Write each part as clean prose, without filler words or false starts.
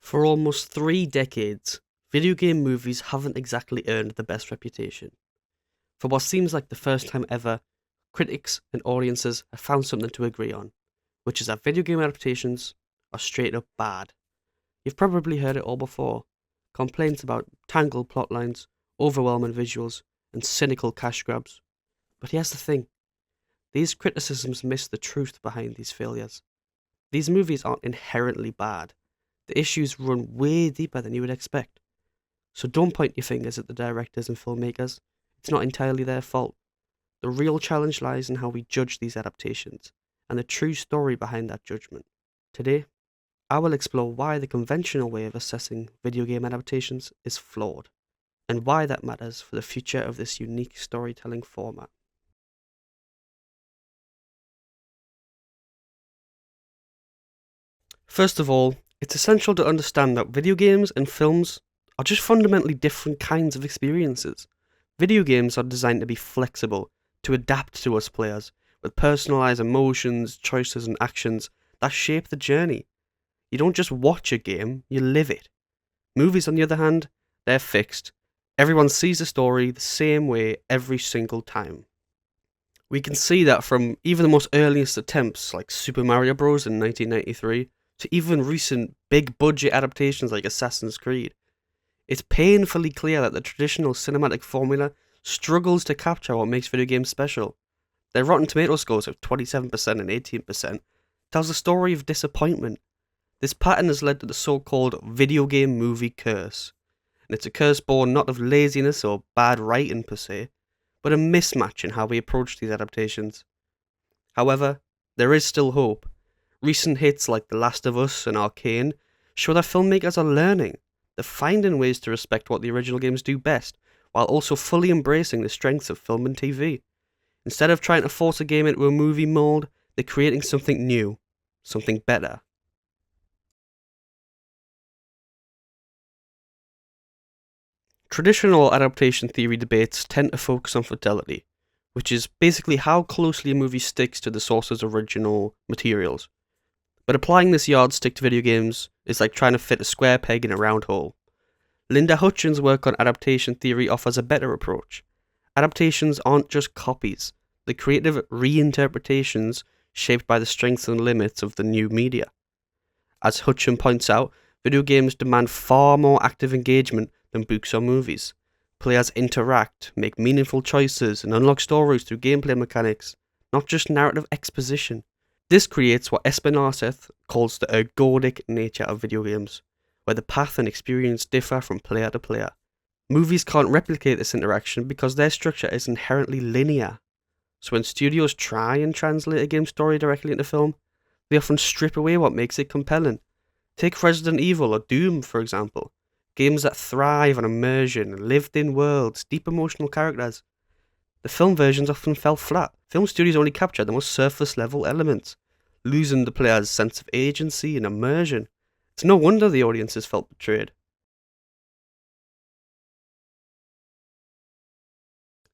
For almost 3 decades, video game movies haven't exactly earned the best reputation. For what seems like the first time ever, critics and audiences have found something to agree on, which is that video game adaptations are straight up bad. You've probably heard it all before. Complaints about tangled plotlines, overwhelming visuals, and cynical cash grabs. But here's the thing. These criticisms miss the truth behind these failures. These movies aren't inherently bad. The issues run way deeper than you would expect. So don't point your fingers at the directors and filmmakers. It's not entirely their fault. The real challenge lies in how we judge these adaptations, and the true story behind that judgment. Today, I will explore why the conventional way of assessing video game adaptations is flawed, and why that matters for the future of this unique storytelling format. First of all, it's essential to understand that video games and films are just fundamentally different kinds of experiences. Video games are designed to be flexible, to adapt to us players, with personalized emotions, choices, and actions that shape the journey. You don't just watch a game, you live it. Movies, on the other hand, they're fixed. Everyone sees the story the same way every single time. We can see that from even the most earliest attempts like Super Mario Bros. In 1993 to even recent big budget adaptations like Assassin's Creed. It's painfully clear that the traditional cinematic formula struggles to capture what makes video games special. Their Rotten Tomato scores of 27% and 18% tells a story of disappointment. This pattern has led to the so-called video game movie curse. And it's a curse born not of laziness or bad writing per se, but a mismatch in how we approach these adaptations. However, there is still hope. Recent hits like The Last of Us and Arcane show that filmmakers are learning. They're finding ways to respect what the original games do best, while also fully embracing the strengths of film and TV. Instead of trying to force a game into a movie mold, they're creating something new, something better. Traditional adaptation theory debates tend to focus on fidelity, which is basically how closely a movie sticks to the source's original materials. But applying this yardstick to video games is like trying to fit a square peg in a round hole. Linda Hutchins' work on adaptation theory offers a better approach. Adaptations aren't just copies, they're creative reinterpretations shaped by the strengths and limits of the new media. As Hutchins points out, video games demand far more active engagement than books or movies. Players interact, make meaningful choices, and unlock stories through gameplay mechanics, not just narrative exposition. This creates what Espinarset calls the ergodic nature of video games, where the path and experience differ from player to player. Movies can't replicate this interaction because their structure is inherently linear. So when studios try and translate a game story directly into film, they often strip away what makes it compelling. Take Resident Evil or Doom, for example. Games that thrive on immersion, lived-in worlds, deep emotional characters. The film versions often fell flat. Film studios only captured the most surface-level elements, losing the player's sense of agency and immersion. It's no wonder the audiences felt betrayed.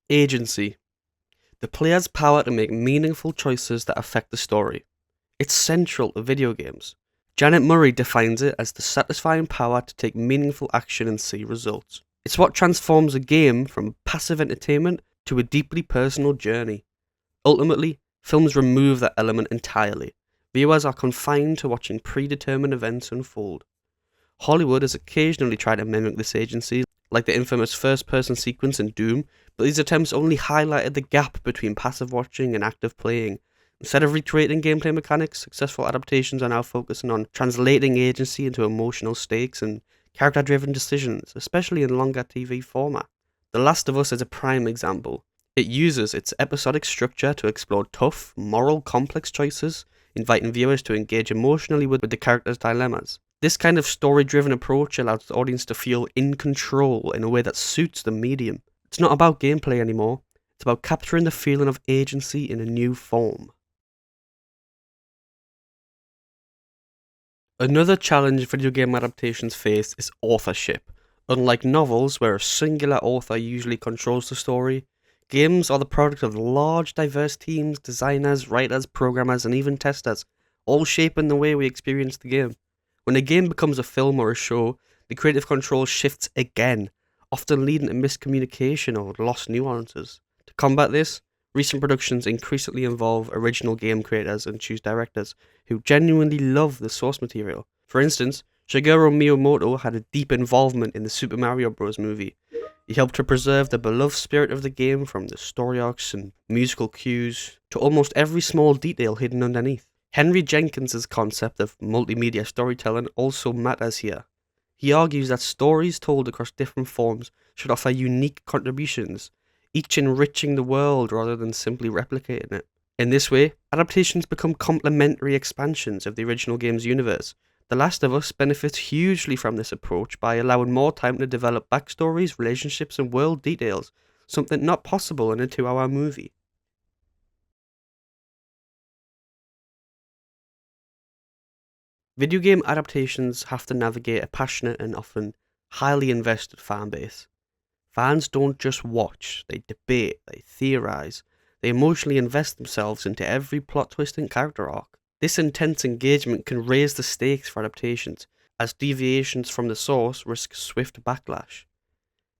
Agency. The player's power to make meaningful choices that affect the story. It's central to video games. Janet Murray defines it as the satisfying power to take meaningful action and see results. It's what transforms a game from passive entertainment to a deeply personal journey. Ultimately, films remove that element entirely. Viewers are confined to watching predetermined events unfold. Hollywood has occasionally tried to mimic this agency, like the infamous first-person sequence in Doom, but these attempts only highlighted the gap between passive watching and active playing. Instead of recreating gameplay mechanics, successful adaptations are now focusing on translating agency into emotional stakes and character-driven decisions, especially in longer TV format. The Last of Us is a prime example. It uses its episodic structure to explore tough, moral, complex choices, inviting viewers to engage emotionally with the characters' dilemmas. This kind of story-driven approach allows the audience to feel in control in a way that suits the medium. It's not about gameplay anymore, it's about capturing the feeling of agency in a new form. Another challenge video game adaptations face is authorship. Unlike novels, where a singular author usually controls the story, games are the product of large, diverse teams, designers, writers, programmers, and even testers, all shaping the way we experience the game. When a game becomes a film or a show, the creative control shifts again, often leading to miscommunication or lost nuances. To combat this, recent productions increasingly involve original game creators and choose directors who genuinely love the source material. For instance, Shigeru Miyamoto had a deep involvement in the Super Mario Bros. Movie. He helped to preserve the beloved spirit of the game, from the story arcs and musical cues to almost every small detail hidden underneath. Henry Jenkins's concept of multimedia storytelling also matters here. He argues that stories told across different forms should offer unique contributions, each enriching the world rather than simply replicating it. In this way, adaptations become complementary expansions of the original game's universe. The Last of Us benefits hugely from this approach by allowing more time to develop backstories, relationships, and world details, something not possible in a 2-hour movie. Video game adaptations have to navigate a passionate and often highly invested fan base. Fans don't just watch, they debate, they theorize, they emotionally invest themselves into every plot twist and character arc. This intense engagement can raise the stakes for adaptations, as deviations from the source risk swift backlash.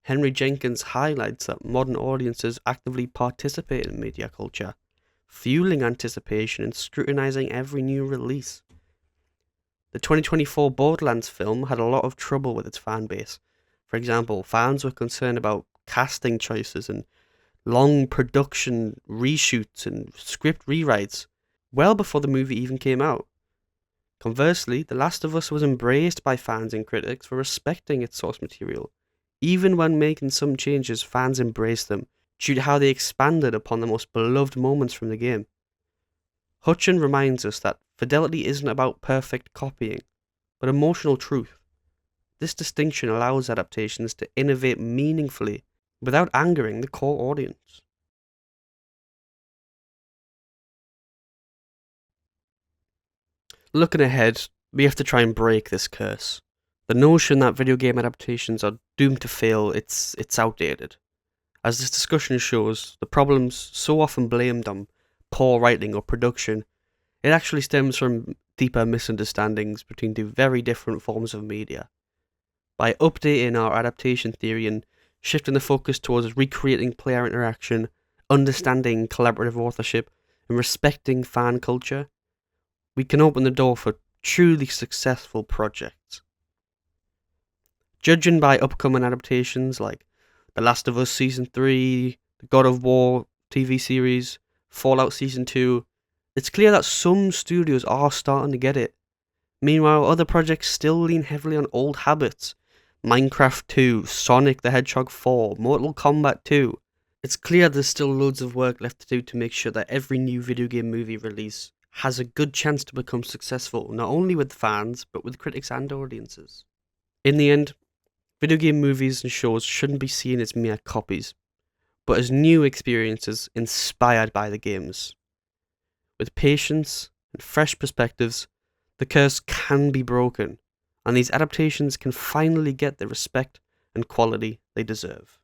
Henry Jenkins highlights that modern audiences actively participate in media culture, fueling anticipation and scrutinizing every new release. The 2024 Borderlands film had a lot of trouble with its fan base. For example, fans were concerned about casting choices and long production reshoots and script rewrites well before the movie even came out. Conversely, The Last of Us was embraced by fans and critics for respecting its source material. Even when making some changes, fans embraced them due to how they expanded upon the most beloved moments from the game. Hutchin reminds us that fidelity isn't about perfect copying, but emotional truth. This distinction allows adaptations to innovate meaningfully without angering the core audience. Looking ahead, we have to try and break this curse. The notion that video game adaptations are doomed to fail, it's outdated. As this discussion shows, the problems so often blamed on poor writing or production, it actually stems from deeper misunderstandings between two very different forms of media. By updating our adaptation theory and shifting the focus towards recreating player interaction, understanding collaborative authorship, and respecting fan culture, we can open the door for truly successful projects. Judging by upcoming adaptations like The Last of Us Season 3, the God of War TV series, Fallout Season 2, it's clear that some studios are starting to get it. Meanwhile, other projects still lean heavily on old habits. Minecraft 2, Sonic the Hedgehog 4, Mortal Kombat 2. It's clear there's still loads of work left to do to make sure that every new video game movie release has a good chance to become successful, not only with fans, but with critics and audiences. In the end, video game movies and shows shouldn't be seen as mere copies, but as new experiences inspired by the games. With patience and fresh perspectives, the curse can be broken, and these adaptations can finally get the respect and quality they deserve.